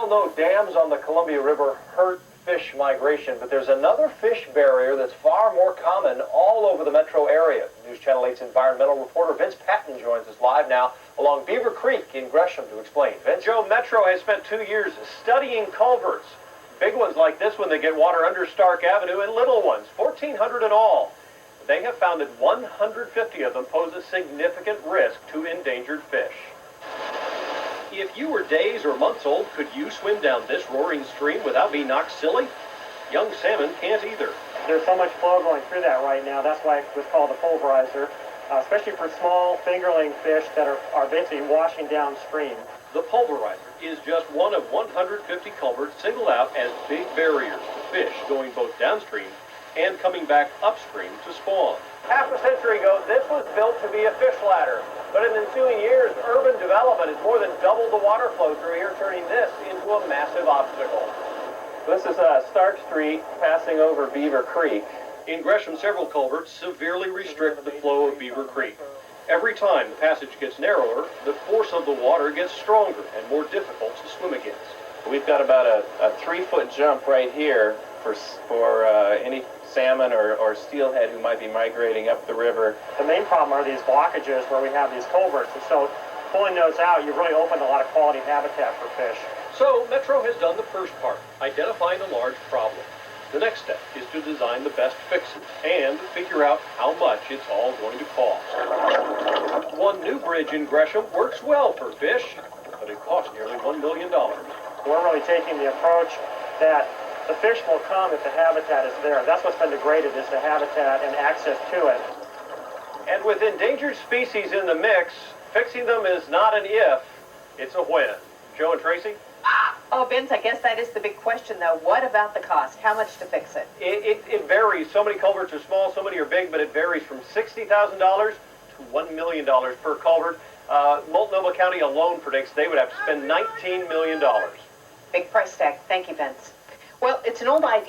all know dams on the Columbia River hurt fish migration, but there's another fish barrier that's far more common all over the metro area. News Channel 8's environmental reporter Vince Patton joins us live now along Beaver Creek in Gresham to explain. Vince? Joe, Metro has spent 2 years studying culverts. Big ones like this one that get water under Stark Avenue, and little ones, 1,400 in all. They have found that 150 of them pose a significant risk to endangered fish. If you were days or months old, could you swim down this roaring stream without being knocked silly? Young salmon can't either. There's so much flow going through that right now. That's why it was called a pulverizer, especially for small fingerling fish that are basically washing downstream. The pulverizer is just one of 150 culverts singled out as big barriers to fish going both downstream and coming back upstream to spawn. Half a century ago, this was built to be a fish ladder. But in ensuing years, urban development has more than doubled the water flow through here, turning this into a massive obstacle. This is Stark Street passing over Beaver Creek. In Gresham, several culverts severely restrict the flow of Beaver Creek. Every time the passage gets narrower, the force of the water gets stronger and more difficult to swim against. We've got about a 3-foot jump right here for any salmon or steelhead who might be migrating up the river. The main problem are these blockages where we have these culverts, and so pulling those out, you've really opened a lot of quality habitat for fish. So Metro has done the first part, identifying a large problem. The next step is to design the best fixes and figure out how much it's all going to cost. One new bridge in Gresham works well for fish, but it costs nearly $1 million. We're really taking the approach that the fish will come if the habitat is there. That's what's been degraded, is the habitat and access to it. And with endangered species in the mix, fixing them is not an if, it's a when. Joe and Tracy? Oh, Vince, I guess that is the big question, though. What about the cost? How much to fix it? It varies. So many culverts are small, so many are big, but it varies from $60,000 to $1 million per culvert. Multnomah County alone predicts they would have to spend $19 million. Big price tag. Thank you, Vince. Well, it's an old idea.